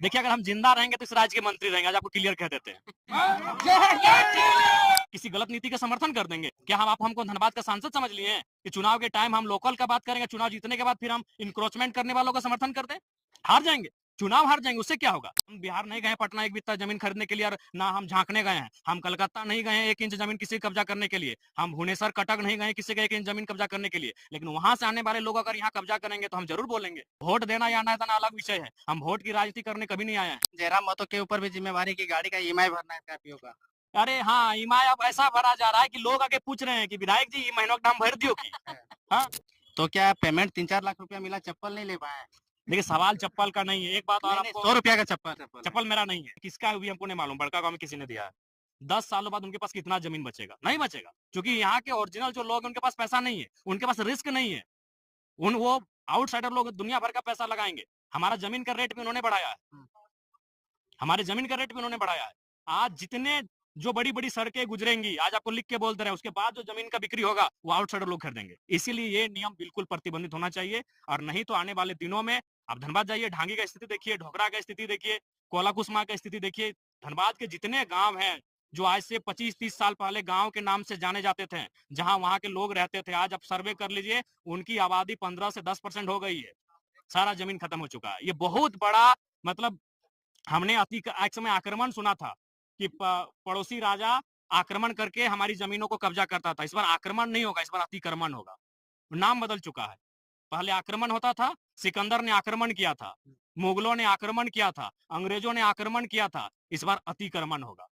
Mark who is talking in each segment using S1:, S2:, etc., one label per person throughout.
S1: देखिए अगर हम जिंदा रहेंगे तो इस राज्य के मंत्री रहेंगे, आज आपको क्लियर कह देते हैं। किसी गलत नीति का समर्थन कर देंगे क्या? हम आप हमको धनबाद का सांसद समझ लिए हैं कि चुनाव के टाइम हम लोकल का बात करेंगे, चुनाव जीतने के बाद फिर हम इंक्रोचमेंट करने वालों का समर्थन कर दें? हार जाएंगे, चुनाव हार जाएंगे, उससे क्या होगा? हम बिहार नहीं गए पटना एक बित्ता जमीन खरीदने के लिए, और ना हम झांकने गए हैं। हम कलकत्ता नहीं गए 1 इंच जमीन किसी कब्जा करने के लिए। हम भुवनेश्वर कटक नहीं गए किसी का 1 इंच जमीन कब्जा करने के लिए। लेकिन वहां से आने वाले लोग अगर यहाँ कब्जा करेंगे तो हम जरूर बोलेंगे। वोट देना या ना देना अलग विषय है, हम वोट की राजनीति करने कभी नहीं आए हैं।
S2: जयराम महतो के ऊपर भी जिम्मेवारी की गाड़ी का ईएमआई भरना है स्कॉर्पियो का।
S1: अरे हाँ, ईएमआई अब ऐसा भरा जा रहा है कि लोग आके पूछ रहे हैं कि विधायक जी, महीनों का दाम भर दियो की? हाँ,
S2: तो क्या पेमेंट 3-4 लाख रुपया मिला, चप्पल नहीं ले पाए?
S1: देखिए सवाल चप्पल का नहीं है। एक बात और
S2: नहीं, नहीं,
S1: आपको,
S2: 100 रुपया का चप्पल
S1: चप्पल मेरा नहीं है, किसका है भी हमको नहीं मालूम, बड़का गांव में किसी ने दिया है। 10 सालों बाद उनके पास कितना जमीन बचेगा? नहीं बचेगा, क्योंकि यहाँ के ओरिजिनल जो लोग हैं उनके पास पैसा नहीं है, उनके पास रिस्क नहीं है। उन वो आउटसाइडर लोग दुनिया भर का पैसा लगाएंगे। हमारा जमीन का रेट भी उन्होंने बढ़ाया है, हमारे जमीन का रेट भी उन्होंने बढ़ाया है। आज जितने जो बड़ी बड़ी सड़कें गुजरेंगी, आज आपको लिख के बोल दे रहे हैं, उसके बाद जो जमीन का बिक्री होगा वो आउटसाइडर लोग खरीदेंगे। इसीलिए ये नियम बिल्कुल प्रतिबंधित होना चाहिए, और नहीं तो आने वाले दिनों में आप धनबाद जाइए, ढांगी का स्थिति देखिए, ढोकरा का स्थिति देखिए, कोलाकुसमा का स्थिति देखिए। धनबाद के जितने गांव हैं जो आज से 25-30 साल पहले गांव के नाम से जाने जाते थे, जहां वहां के लोग रहते थे, आज आप सर्वे कर लीजिए, उनकी आबादी 15 से 10% हो गई है। सारा जमीन खत्म हो चुका है। ये बहुत बड़ा, मतलब हमने एक समय आक्रमण सुना था कि पड़ोसी राजा आक्रमण करके हमारी जमीनों को कब्जा करता था। इस बार आक्रमण नहीं होगा, इस बार अतिक्रमण होगा। नाम बदल चुका है। पहले आक्रमण होता था, सिकंदर ने आक्रमण किया था, मुगलों ने आक्रमण किया था, अंग्रेजों ने आक्रमण किया था। इस बार अतिक्रमण होगा।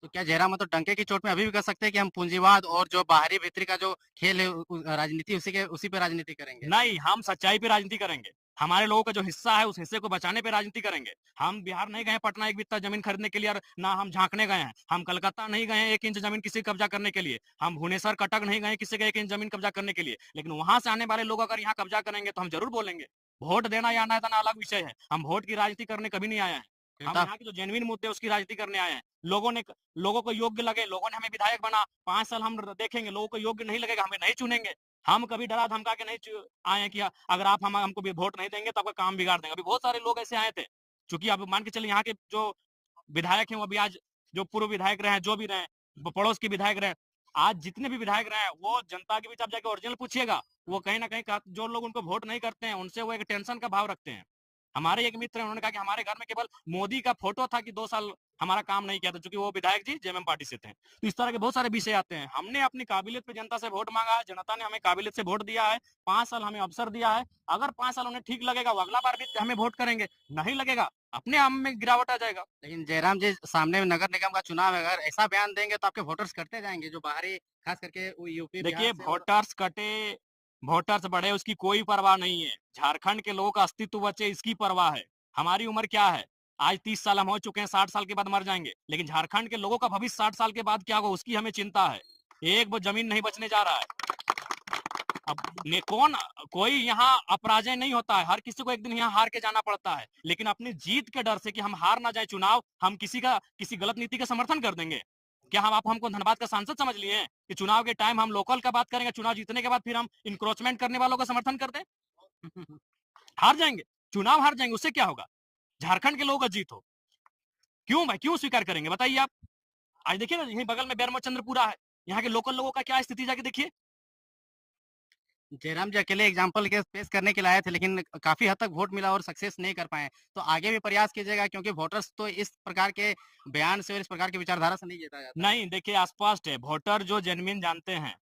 S2: तो क्या जयराम महतो डंके की चोट में अभी भी कह सकते हैं कि हम पूंजीवाद और जो बाहरी भीतरी का जो खेल है राजनीति उसी पे राजनीति करेंगे?
S1: नहीं, हम सच्चाई पे राजनीति करेंगे। हमारे लोगों का जो हिस्सा है उस हिस्से को बचाने पे राजनीति करेंगे। हम बिहार नहीं गए पटना एक बित्ता जमीन खरीदने के लिए, और ना हम झांकने गए हैं। हम कलकत्ता नहीं गए 1 इंच जमीन किसी कब्जा करने के लिए। हम भुवनेश्वर कटक नहीं गए किसी का 1 इंच जमीन कब्जा करने के लिए। लेकिन वहां से आने वाले लोग अगर यहाँ कब्जा करेंगे तो हम जरूर बोलेंगे। वोट देना या ना देना अलग विषय है, हम वोट की राजनीति करने कभी नहीं आए हैं।
S2: फिर
S1: हम
S2: तो
S1: यहाँ के जो जेन्युइन मुद्दे उसकी राजनीति करने आए हैं। लोगों को योग्य लगे, लोगों ने हमें विधायक बना, 5 साल हम देखेंगे, लोगों को योग्य नहीं लगेगा, हमें नहीं चुनेंगे। हम कभी डरा धमका के नहीं आए हैं कि अगर आप हमको भी वोट नहीं देंगे तो आपका काम बिगाड़ देंगे। अभी बहुत सारे लोग ऐसे आए थे, चूंकि आप मान के चलिए यहाँ के जो विधायक हैं वो अभी आज जो पूर्व विधायक रहे हैं, जो भी रहे, पड़ोस के विधायक रहे, आज जितने भी विधायक रहे हैं, वो जनता के बीच आप जाके ओरिजिनल पूछिएगा, वो कहीं ना कहीं जो लोग उनको वोट नहीं करते हैं उनसे वो एक टेंशन का भाव रखते हैं। हमारे एक मित्र हैं, उन्होंने कहा कि हमारे घर में केवल मोदी का फोटो था कि 2 साल हमारा काम नहीं किया था, क्योंकि वो विधायक जी जेएमएम पार्टी से थे। तो इस तरह के बहुत सारे विषय आते हैं। हमने अपनी काबिलियत पे जनता से वोट मांगा है, जनता ने हमें काबिलियत से वोट दिया है, 5 साल हमें अवसर दिया है। अगर 5 साल उन्हें ठीक लगेगा वो अगला बार भी हमें वोट करेंगे, नहीं लगेगा अपने आप में गिरावट आ जाएगा।
S2: लेकिन जयराम जी, सामने में नगर निगम का चुनाव है, अगर ऐसा बयान देंगे तो आपके वोटर्स करते जाएंगे, जो बाहरी खास करके वो यूपी
S1: देखिए
S2: बिहार से और
S1: वोटर्स कटे, वोटर्स बढ़े, उसकी कोई परवाह नहीं है। झारखंड के लोगों का अस्तित्व बचे, इसकी परवाह है। हमारी उम्र क्या है? आज 30 साल हम हो चुके हैं, 60 साल के बाद मर जाएंगे। लेकिन झारखंड के लोगों का भविष्य 60 साल के बाद क्या होगा उसकी हमें चिंता है। एक वो जमीन नहीं बचने जा रहा है। अब कोई यहाँ अपराजय नहीं होता है, हर किसी को एक दिन यहाँ हार के जाना पड़ता है। लेकिन अपनी जीत के डर से कि हम हार ना जाए चुनाव, हम किसी गलत नीति का समर्थन कर देंगे क्या? हम आप हमको धनबाद का सांसद समझ लिए हैं कि चुनाव के टाइम हम लोकल का बात करेंगे, चुनाव जीतने के बाद फिर हम इंक्रोचमेंट करने वालों का समर्थन कर दें? हार जाएंगे, चुनाव हार जाएंगे, उससे क्या होगा? झारखंड के लोगों का जीत हो, क्यों भाई, क्यों स्वीकार करेंगे बताइए आप? आज देखिए ना, यहीं बगल में बैरमो चंद्रपुरा है, यहाँ के लोकल लोगों का क्या स्थिति जाके देखिए।
S2: जयराम जी अकेले एग्जाम्पल के पेश करने के लिए आए थे, लेकिन काफी हद तक वोट मिला और सक्सेस नहीं कर पाए। तो आगे भी प्रयास कीजिएगा, क्योंकि वोटर्स तो इस प्रकार के बयान से और इस प्रकार की विचारधारा से नहीं जीता जाता है।
S1: नहीं, देखिए स्पष्ट है, वोटर जो जेन्युइन जानते हैं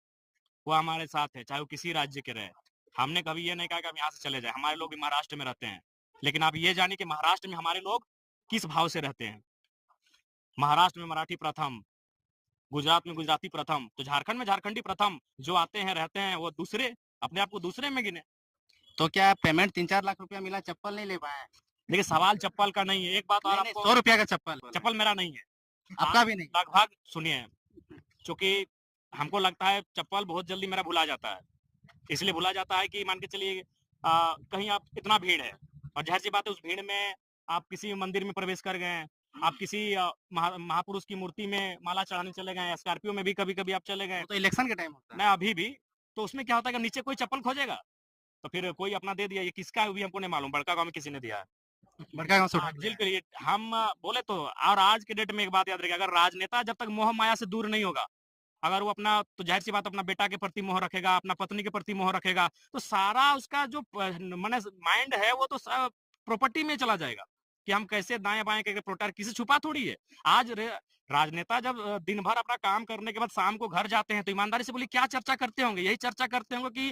S1: वो हमारे साथ है, चाहे वो किसी राज्य के रहे। हमने कभी ये नहीं कहा कि हम यहाँ से चले जाए। हमारे लोग भी महाराष्ट्र में रहते हैं, लेकिन आप ये जानिए कि महाराष्ट्र में हमारे लोग किस भाव से रहते हैं। महाराष्ट्र में मराठी प्रथम, गुजरात में गुजराती प्रथम, तो झारखंड में झारखंडी प्रथम। जो आते हैं रहते हैं वो दूसरे, अपने आप को दूसरे में गिने।
S2: तो क्या पेमेंट 3-4 लाख रुपया मिला, चप्पल नहीं ले पाए?
S1: देखिए सवाल चप्पल का नहीं है। एक बात और
S2: नहीं, नहीं,
S1: आपको,
S2: 100 रुपया का चप्पल
S1: चप्पल मेरा नहीं है।
S2: आपका भी नहीं?
S1: लगभग सुनिए, चूंकि हमको लगता है चप्पल बहुत जल्दी मेरा भुला जाता है। इसलिए भुला जाता है कि मान के चलिए कहीं आप, इतना भीड़ है, और ज़ाहिर सी बात है उस भीड़ में आप किसी मंदिर में प्रवेश कर गए हैं, आप किसी महापुरुष की मूर्ति में माला चढ़ाने चले गए, स्कॉर्पियो में भी कभी-कभी आप चले गए।
S2: वो तो इलेक्शन के टाइम होता है।
S1: मैं अभी भी, तो उसमें क्या होता है कि नीचे कोई चप्पल खोजेगा, तो फिर कोई अपना दे दिया, ये किसका है वो भी हमको नहीं मालूम, बड़का गाँव में किसी ने दिया है।
S2: बड़का गाँव से उठा
S1: हाँ,
S2: के
S1: जेल
S2: लाया।
S1: के लिए हम बोले तो। और आज के डेट में एक बात याद रखिए, अगर राजनेता जब तक मोह माया से दूर नहीं होगा, अगर वो अपना, तो जाहिर सी बात अपना बेटा के प्रति मोह रखेगा, अपना पत्नी के प्रति मोह रखेगा, तो सारा उसका जो माने माइंड है वो तो प्रॉपर्टी में चला जाएगा कि हम कैसे दाएं बाएं करके प्रोटेक्ट, किसी छुपा थोड़ी है। आज राजनेता जब दिन भर अपना काम करने के बाद शाम को घर जाते हैं, तो ईमानदारी से बोलिए क्या चर्चा करते होंगे? यही चर्चा करते होंगे कि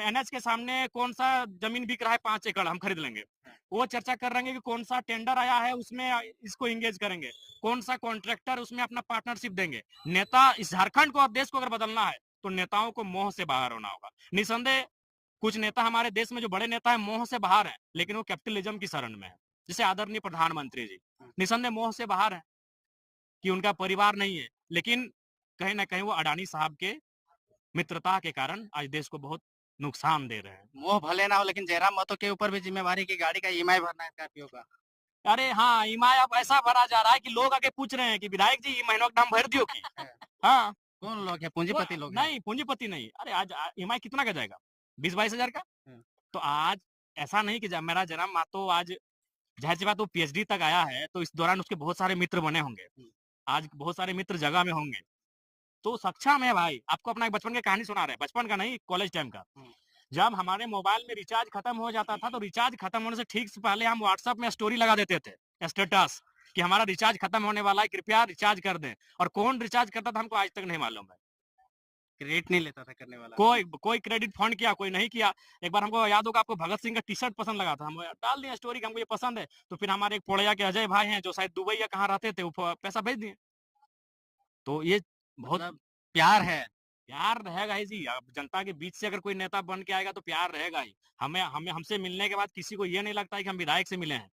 S1: एनएच के सामने कौन सा जमीन बिक रहा है 5 एकड़, हम खरीद लेंगे। वो चर्चा कर रहे हैं कि कौन सा टेंडर आया है, उसमें इसको एंगेज करेंगे, कौन सा कॉन्ट्रैक्टर उसमें अपना पार्टनरशिप देंगे। नेता इस झारखंड को और देश को अगर बदलना है, तो नेताओं को मोह से बाहर होना होगा। निसंदेह कुछ नेता हमारे देश में जो बड़े नेता हैं मोह से बाहर हैं, लेकिन वो कैपिटलिज्म की शरण में है। जैसे आदरणीय प्रधानमंत्री जी निसंदेह मोह से बाहर हैं कि उनका परिवार नहीं है, लेकिन कहीं ना कहीं वो अडानी साहब के मित्रता के कारण आज देश को बहुत नुकसान दे रहे हैं।
S2: मोह भले ना हो, लेकिन जयराम महतो के ऊपर भी जिम्मेवारी की गाड़ी का ईएमआई भरना है स्कॉर्पियो का।
S1: अरे हाँ, ईएमआई अब ऐसा भरा जा रहा है कि लोग आके पूछ रहे हैं कि विधायक जी, महीनों का दाम भर दियो की। हाँ,
S2: कौन लोग है?
S1: वो
S2: पूंजीपति लोग हैं।
S1: नहीं, पूंजीपति नहीं। अरे आज ईएमआई कितना का जाएगा? 20-22 हजार का।
S2: हाँ।
S1: तो आज ऐसा नहीं कि मेरा जन्म मातो आज, जाहिर सी बात वो पीएचडी तक आया है, तो इस दौरान उसके बहुत सारे मित्र बने होंगे। आज बहुत सारे मित्र जगह में होंगे, तो सक्षम है भाई। आपको अपना एक बचपन की कहानी सुना रहे हैं, बचपन का नहीं, कॉलेज टाइम का। जब हमारे मोबाइल में रिचार्ज खत्म हो जाता था, तो रिचार्ज खत्म होने से ठीक से पहले हम व्हाट्सएप में स्टोरी लगा देते थे, स्टेटस, कि हमारा रिचार्ज खत्म होने वाला है, कृपया रिचार्ज कर दें। और कौन रिचार्ज करता था हमको आज तक नहीं मालूम है।
S2: क्रेडिट नहीं लेता था करने वाला।
S1: कोई कोई क्रेडिट फंड किया, कोई नहीं किया। एक बार हमको याद होगा, आपको भगत सिंह का टी-शर्ट पसंद लगा था, हम डाल दिए स्टोरी कि हमको ये पसंद है। तो फिर हमारे एक पोड़ैया के अजय भाई हैं, जो शायद दुबई या कहाँ रहते थे, वो पैसा भेज दिए। तो ये बहुत
S2: मतलब प्यार है।
S1: प्यार रहेगा ही जी। अब जनता के बीच से अगर कोई नेता बन के आएगा, तो प्यार रहेगा ही। हमें हमें हमसे मिलने के बाद किसी को ये नहीं लगता है कि हम विधायक से मिले हैं।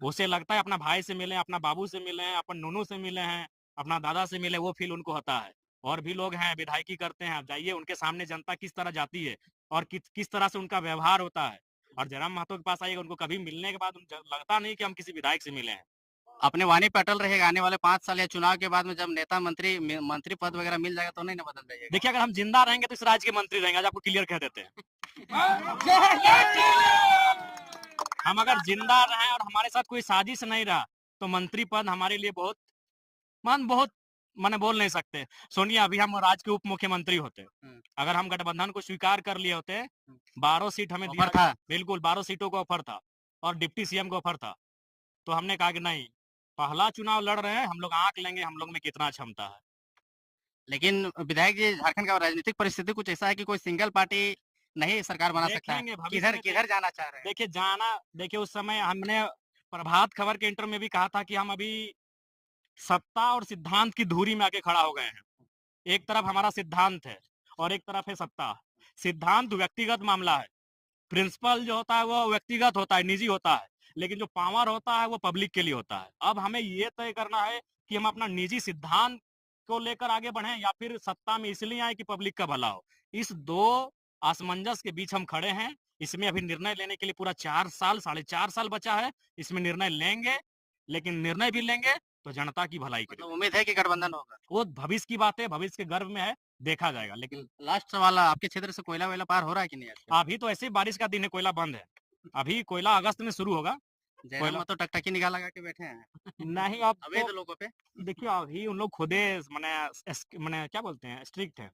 S1: उसे लगता है अपना भाई से मिले, अपना बाबू से मिले हैं, अपन नूनू से मिले हैं, अपना दादा से मिले, वो फील उनको होता है। और भी लोग हैं विधायकी करते हैं, आप जाइए उनके सामने जनता किस तरह जाती है और किस तरह से उनका व्यवहार होता है। और जयराम महतो के पास आइएगा, उनको कभी मिलने के बाद लगता नहीं कि हम किसी विधायक से मिले हैं।
S2: अपने वाणी पे अटल रहेगा, आने वाले 5 साल या चुनाव के बाद में जब नेता मंत्री पद वगैरह मिल जाएगा तो नहीं ना बदल जाइएगा?
S1: देखिए, अगर हम जिंदा रहेंगे तो इस राज्य के मंत्री रहेंगे, आज आपको क्लियर कह देते हैं। हम अगर जिंदा रहे और हमारे साथ कोई साजिश नहीं रहा, तो मंत्री पद हमारे लिए बहुत माने बोल नहीं सकते। सोनिया, अभी हम राज्य के उप मुख्यमंत्री होते, अगर हम गठबंधन को स्वीकार कर लिए होते, 12 सीट हमें दिया
S2: ऑफर था।
S1: बिल्कुल 12 सीटों का ऑफर था और डिप्टी सीएम का ऑफर था। तो हमने कहा कि नहीं, पहला चुनाव लड़ रहे हैं, हम लोग आंक लेंगे हम लोग में कितना क्षमता है।
S2: लेकिन विधायक जी, झारखंड का राजनीतिक परिस्थिति कुछ ऐसा है कि कोई सिंगल पार्टी नहीं सरकार बना सकता है।
S1: देखेंगे भविष्य
S2: किधर
S1: में।
S2: किधर जाना चाह रहे हैं?
S1: देखिए उस समय हमने प्रभात खबर के इंटरव्यू में भी कहा था कि हम अभी सत्ता और सिद्धांत की धुरी में आके खड़ा हो गए हैं। एक तरफ हमारा सिद्धांत है और एक तरफ है सत्ता। सिद्धांत व्यक्तिगत मामला है, प्रिंसिपल जो होता है वो व्यक्तिगत होता है, निजी होता है, लेकिन जो पावर होता है वो पब्लिक के लिए होता है। अब हमें ये तय करना है कि हम अपना निजी सिद्धांत को लेकर आगे बढ़े या फिर सत्ता में इसलिए आए कि पब्लिक का भला हो। इस दो असमंजस के बीच हम खड़े हैं। इसमें अभी निर्णय लेने के लिए पूरा 4 साल, 4.5 साल बचा है। इसमें निर्णय लेंगे, लेकिन निर्णय भी लेंगे तो जनता की भलाई के
S2: मतलब
S1: लिए।
S2: उम्मीद है कि गठबंधन होगा।
S1: वो भविष्य की बात है, भविष्य के गर्भ में है, देखा जाएगा। लेकिन
S2: लास्ट सवाल, आपके क्षेत्र से कोयला वोयला पार हो रहा है कि नहीं आजकल?
S1: अभी तो ऐसे ही बारिश का दिन है, कोयला बंद है। अभी कोयला अगस्त में शुरू होगा।
S2: जयराम
S1: कोयला
S2: महतो टकटकी निगाह लगा के बैठे हैं
S1: नहीं, अब
S2: अवैध
S1: तो
S2: लोगों पे।
S1: देखिए अभी उन लोग खुदे माने क्या बोलते हैं, स्ट्रिक्ट है।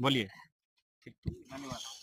S1: बोलिए।
S2: ठीक, धन्यवाद।